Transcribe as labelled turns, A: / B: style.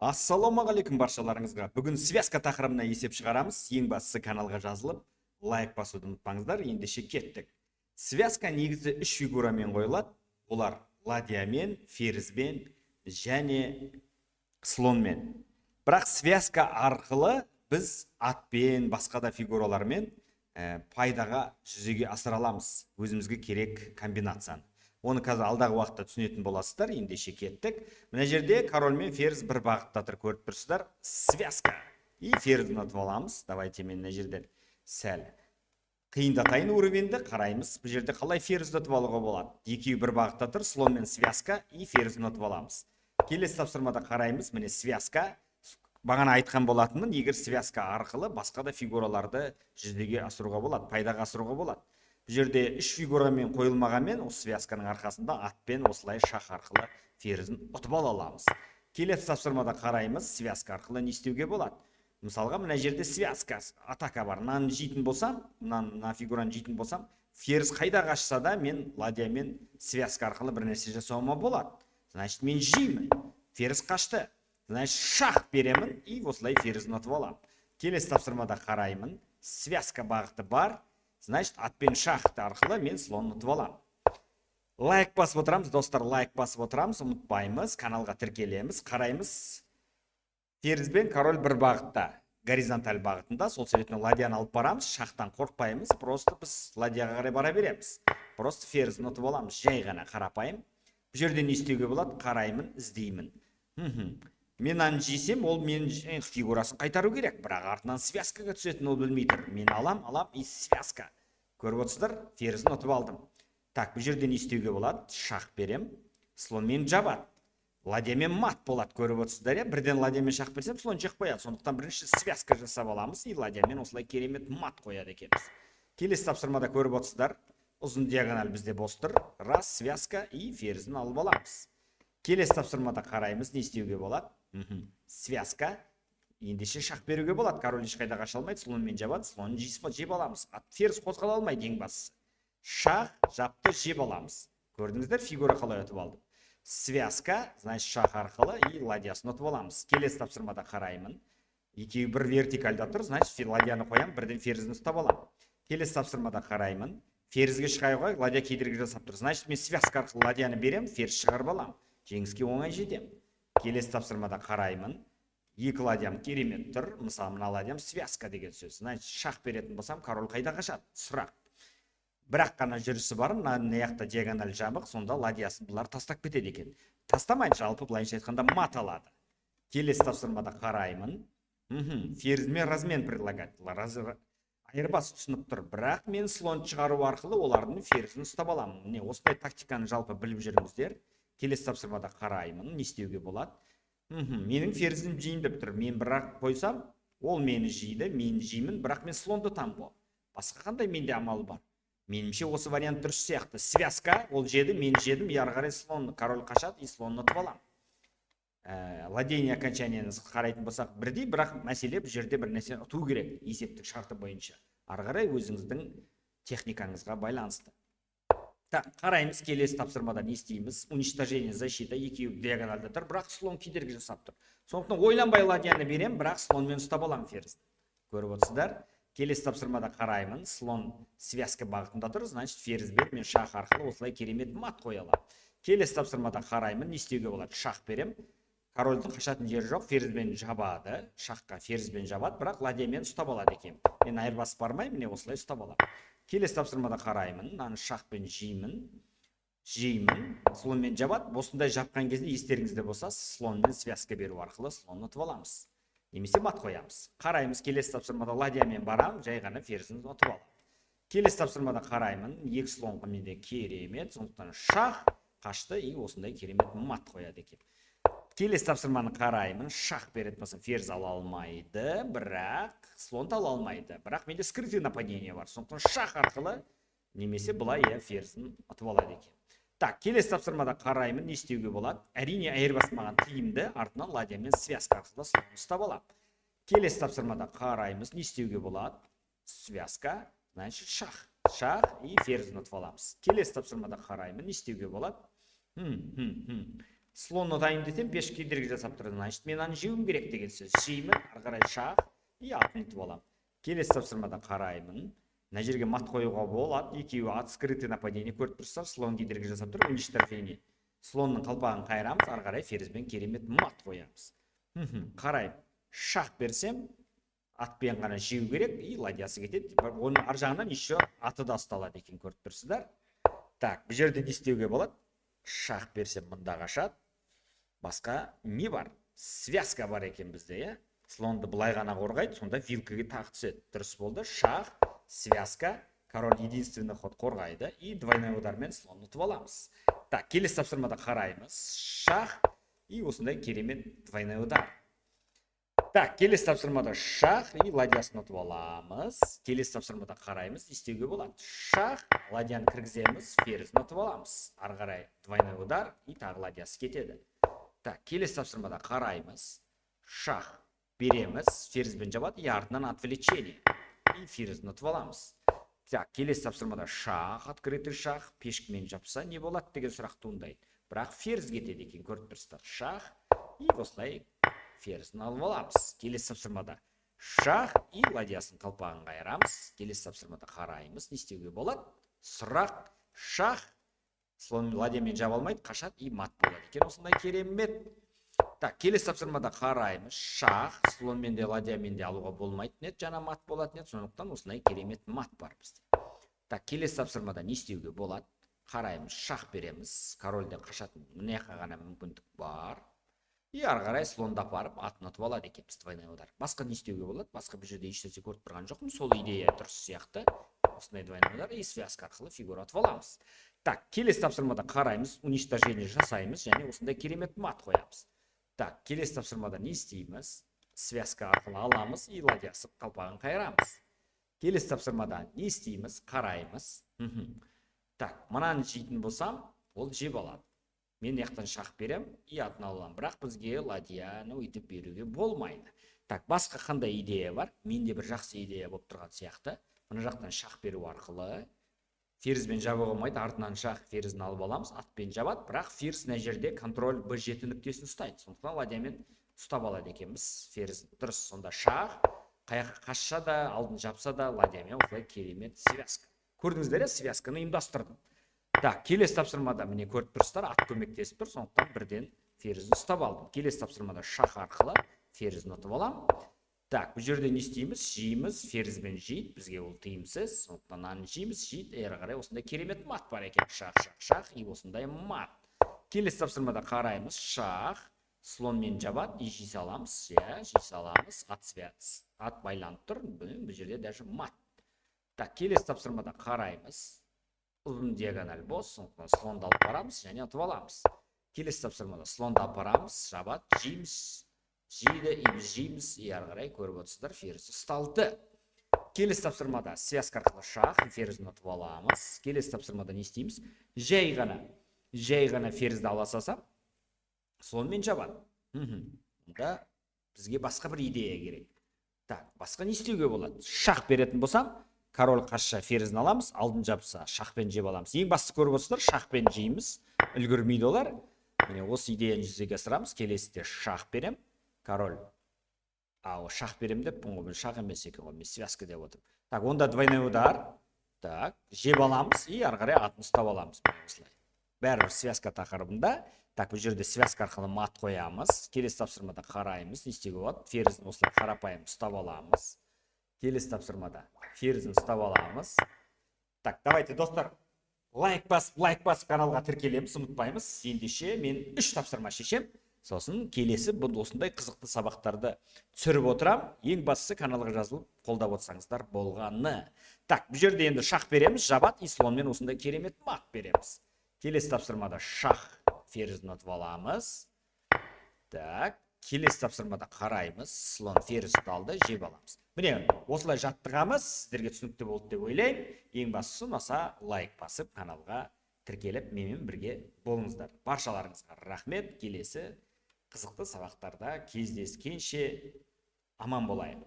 A: Ассалаумағалейкум баршаларыңызға. Бүгін связка тақырыбына есеп шығарамыз. Ең бастысы каналға жазылып, лайк басуды ұмытпаңыздар. Ендеше кеттік. Связка негізі үш фигурамен қойылады. Олар ладьямен, ферзбен және слонмен. Бірақ связка арқылы біз атпен, басқа да фигуралармен пайдаға жүзеге асыра аламыз. Өзімізге керек комбинацияны. Оны қазір алдағы уақытта түсінетін боласыздар. Ендеше кеттік. Мына жерде король мен ферзь бір бағытта тұр, көріп тұрсыздар. Связка. И ферзьді ұтып аламыз. Давайте мен мына жерден сәл қиындатайын уровеньді қараймыз. Бұл жерде қалай ферзьді ұтып алуға болады? Екеуі бір бағытта тұр, слон мен связка и ферзьді ұтып аламыз. Келесі тапсырмада қараймыз. Міне связка. Бағана айтқан болатынмын, егер связка арқылы басқа да фигураларды жүзеге асыруға болады, пайдаға асыруға болады. Бұл жерде үш фигурамен қойылмағанмен, осы связканың арқасында атпен осылай шах арқылы ферзін ұтып ала аламыз. Келесі тапсырмада қараймыз, связка арқылы не істеуге болады. Мысалға, мына жерде связка, атака бар. Мынаны жейтін болсам, мына фигураны жейтін болсам, ферзь қайда қашса да мен ладьямен связка арқылы бір нәрсе жасауыма болады. Значит, мен жеймін. Ферзь қашты. Значит, шах беремін и осылай ферзін ұтып аламын. Келесі тапсырмада қараймын, связка бағыты бар. Значит, атпен шахты арқылы мен слон ұтып аламын. Лайк басып отырамыз, достар, лайк басып отырамыз, ұмытпаймыз, каналға тіркелеміз, қараймыз. Ферзбен король бір бағытта, горизонталь бағытында, сол себептен ладьяны алып барамыз, шахтан қорқпаймыз, просто біз ладьяға қарай бара береміз. Просто ферзін ұтып аламыз, жай ғана қарапайым. Бұл жерде не істеуге болады? Қараймын, іздеймін. Мен аны жесем, ол мен фигурасын қайтару керек, бірақ артынан связкаға түсетін ол білмей тұр. Мен алам и связка. Көріп отырсыздар, ферзін ұтып алдым. Так, бұл жерде не істеуге болады? Шах берем, слон мен жабады. Ладьямен мат болады, көріп отырсыздар. Бірден ладьямен шах берсем, слон жек қояды. Сондықтан бірінші связка жасап аламыз, и ладьямен осылай керемет мат қояды екенбіз. Келесі тапсырмада көріп отырсыздар, ұзын диагональ бізде бос тұр. Раз, связка и ферзін алып аламыз. Келесі тапсырмада қараймыз, не істеуге болады? Связка. Ендеше шах беруге болады. Король ешқайда қаша алмайды, слонмен жабады, слонын жеп аламыз. Ферзь қозғала алмайды ең бастысы. Шах жапты, жеп аламыз. Көрдіңіздер, фигура қалай ұтып алды. Связка, значит, шах арқылы и ладьясын ұтып аламыз. Келесі тапсырмада қараймын. Екеуі бір вертикальда тұр, значит, ладьяны қоям, бірден ферзін ұстап аламын. Келесі тапсырмада қараймын. Ферзге шығай қой, ладья кедергі жасап тұр. Значит, мен связка арқылы ладьяны берем, ферзь шығарып аламын. Жеңіске оңай жетем. Келесі тапсырмада қараймын. Екі ладьям керемет тұр. Мысалы, мына ладьям связка деген сөз. Значит, шах беретін болсам, король қайда қашады? Сұрақ. Бірақ қана жүрісі бар, мына яқта диагональ жабық, сонда ладьясын бұлар тастап кетеді екен. Тастамайды, жалпы былайша айтқанда мат алады. Келесі тапсырмада қараймын. Ферзьмен размен предлагать. Айырбас ұсынып тұр. Бірақ мен слон шығару арқылы олардың ферзін ұстап аламын. Міне, осындай тактиканы жалпы біліп жүріңіздер. Келесі тапсырмада қараймын, не істеуге болады? Менің ферзім жейін деп тұр. Мен бірақ қойсам, ол мені жейді, мен жеймін, бірақ мен слонды тамбо. Басқа қандай менде амал бар? Меніңше осы вариант дұрыс сияқты. Связка, ол жеді, мен жедім, ары қарай слон, король қашады, и слонны ұтып аламын. Владение окончанияны қарайтын болсақ бірдей, бірақ мәселе бұл жерде бір нәрсе ұту керек, есептік шарты бойынша. Ары қарай өзіңіздің техникаңызға байланысты. Так, қараймыз, келесі тапсырмада не істейміз? Уничтожение, защита, екеуі диагональда тұр, бірақ слон кедергі жасап тұр. Сондықтан ойланбай ладьяны берем, бірақ слонмен ұстап аламын ферзді. Көріп отырсыздар? Келесі тапсырмада қараймын, слон связка бағытында тұр, значит, ферзь беріп, мен шах арқылы осылай керемет мат қоя аламын. Келесі тапсырмада қараймын, не істеуге болады? Шах берем. Корольдің қашатын жері жоқ, ферзьбен жабады, шахқа ферзьбен жабады, бірақ ладьямен ұстап алады екен. Мен айырбас бармай, міне осылай ұстап аламын. Келесі тапсырмада қараймын, мынаны шахпен жеймін, слонмен жабады. Осындай жапқан кезде естеріңізде болса, слонмен связка беру арқылы слонны ұтып аламыз. Немесе мат қоямыз. Қараймыз, келесі тапсырмада ладьямен барам, жай ғана ферзін ұтып аламын. Келесі тапсырмада қараймын, екі слонға менде керемет, сондықтан шах қашты и осындай керемет мат қояды екен. Келесі тапсырманы қараймын, шах беретін болса ферзь ала алмайды, бірақ слонды ала алмайды. Бірақ менде скрытый нападение бар. Сондықтан шах арқылы немесе былай ферзін ұтып алады екен. Так, келесі тапсырмада қараймын, не істеуге болады? Әрине айырбас маған тиімді, артынан ладьямен связка арқылы слон ұстап аламын. Келесі тапсырмада қараймыз, не істеуге болады? Связка, значит, шах. Шах и ферзін ұтып аламыз. Келесі тапсырмада қараймын, не істеуге болады? слон ұтайын десем, пеш кедергі жасап тұрады. Значит, мен аны жеуім керек деген сөз. Жеймін, ары қарай шах и атын ұтып аламын. Келесі тапсырмада қараймын. Мына жерге мат қоюға болады. Екеуі ат скрытый нападение көріп тұрсыздар, слон кедергі жасап тұр, уничтожение. Слонның қалпағын қайырамыз, ары қарай ферзбен керемет мат қоямыз. Қараймын. Шах берсем, атпен ғана жеу керек, и ладьясы кетеді. Оның ар жағынан еще аты да ұсталады екен, көріп тұрсыздар. Так, бұл жерде не істеуге болады? Шах берсем, мында қашады. Басқа не бар? Связка бар екен бізде, иә? Слонды былай ғана қорғайды, сонда вилкаға тағы түседі. Дұрыс болды. Шах, связка, король единственный ход қорғайды, и двойной удармен слонды ұтып аламыз. Так, келесі тапсырмада қараймыз. Шах, и осындай керемет двойной удар. Так, келесі тапсырмада шах и ладьясын ұтып аламыз. Келесі тапсырмада қараймыз, істеуге болады. Шах, ладьяны кіргіземіз, ферзін ұтып аламыз. Ары қарай двойной удар и тағы ладьясы кетеді. Так, келесі тапсырмада қараймыз. Шах береміз, ферзбен жабады, и артынан отвлечение. И ферзін ұтып аламыз. Так, келесі тапсырмада шах, открытый шах, пешкімен жапса не болады деген сұрақ туындайды. Бірақ ферз кетеді екен, көріп тұрсыздар. Шах и осылай ферзін алып аламыз. Келесі тапсырмада шах и ладьясын қалпағын қайырамыз. Келесі тапсырмада қараймыз, не істеуге болады? Сұрақ, шах, слон ладьямен жаба алмайды, қашады и мат болады екен. Осындай керемет. Так, келесі тапсырмада қараймыз. Шах, слонмен де ладьямен де алуға болмайды, нет, жаңа мат болады, нет, сондықтан осындай керемет мат бар бізде. Так, келесі тапсырмада не істеуге болады? Қараймыз, шах береміз, корольден қашатын мына жаққа ғана мүмкіндік бар. И ары қарай слонды апарып атын ұтып алады екенбіз, двойной удар. Басқа не істеуге болады? Басқа бұл жерде ешнәрсе көріп тұрған жоқпын. Сол идея дұрыс сияқты. Осындай двойной удар и связка арқылы фигура ұтып аламыз. Так, келесі тапсырмада қараймыз, уничтожение жасаймыз, және осындай керемет мат қоямыз. Так, келесі тапсырмада не істейміз? Связка арқылы аламыз и ладьясы қалпағын қайырамыз. Келесі тапсырмада не істейміз? Қараймыз. Так, мынаны жейтін болсам, ол жеп алады. Мен яқтан шах берем, и атын аламын. Бірақ бізге ладьяны өйтіп беруге болмайды. Так, басқа қандай идея бар? Менде бір жақсы идея болып тұрған сияқты. Мына жақтан шах беру арқылы ферзбен жабуға болмайды, артынан шах ферзін алып аламыз, атпен жабады, бірақ ферзь мына жерде контроль b7 нүктесін ұстайды. Сондықтан ладьямен ұстап алады екенбіз ферзін. Дұрыс, сонда шах қаяққа қашса да, алдын жапса да, ладьямен осылай керемет связка. Көрдіңіздер, связканы ұйымдастырдым. Так, келесі тапсырмада міне көріп тұрсыздар, ат көмектесіп тұр, сондықтан бірден ферзін ұстап алдым. Келесі тапсырмада шах арқылы ферзін ұтып аламын. Так, бұл жерде не істейміз? Жейміз, ферзбен жейді, бізге ол тиімсіз, сондықтан наны жейміз, жейді, әрі қарай осындай керемет мат бар екен. Шах, шах, шах, и осындай мат. Келесі тапсырмада қараймыз, шах, слонмен жабады, и жей саламыз, жей саламыз, ат байланып тұр, бұл жерде даже мат. Так, келесі тапсырмада қараймыз. Ұзын диагональ бос, сондықтан слонды алып барамыз, және ұтып аламыз. Келесі тапсырмада слонды алып барамыз, жабады, жейміз, жейді, и біз жейміз, и ары қарай көріп отырсыздар, ферзь ұсталды. Келесі тапсырмада связка арқылы шах, ферзін ұтып аламыз. Келесі тапсырмада не істейміз? Жай ғана ферзді ала салсам, слонмен жабады. Онда бізге басқа бір идея керек. Так, басқа не істеуге болады? Шах беретін болсам, король қашса ферзін аламыз, алдын жапса шахпен жеп аламыз. Ең басты көріп отырсыздар, шахпен жейміз, үлгермейді олар. Міне осы идеяны жүзеге асырамыз. Келесіде шах берем, король. Шах берем деп, бұл шах емес екен ғой, мен связка деп отырмын. Так, онда двойной удар. Так, жеп аламыз и ары қарай атын ұстап аламыз. Бәрібір связка тақырыбында. Так, бұл жерде связка арқылы мат қоямыз. Келесі тапсырмада қараймыз, не істеуге болады? Ферзін осылай қарапайым ұстап аламыз. Келесі тапсырмада ферзін ұстап аламыз. Так, давайте, достар, лайк басып каналға тіркелеміз, ұмытпаймыз. Ендеше мен 3 тапсырма шешем. Сосын келесі бұл осындай қызықты сабақтарды түсіріп отырам. Ең бастысы каналға жазылып, қолдап отырсаңыздар болғаны. Так, бұл жерде енді шах береміз, жабат, и слонмен осындай керемет мат береміз. Келесі тапсырмада шах, ферзін ұтып аламыз. Так, келесі тапсырмада қараймыз, слон ферзь ұсталды, жеп аламыз. Міне, осылай жаттығамыз, сіздерге түсінікті болды деп ойлаймын. Ең бастысы ұнаса лайк басып, каналға тіркеліп, менімен бірге болыңыздар. Баршаларыңызға рахмет. Келесі қызықты сабақтарда кездескенше аман болайық.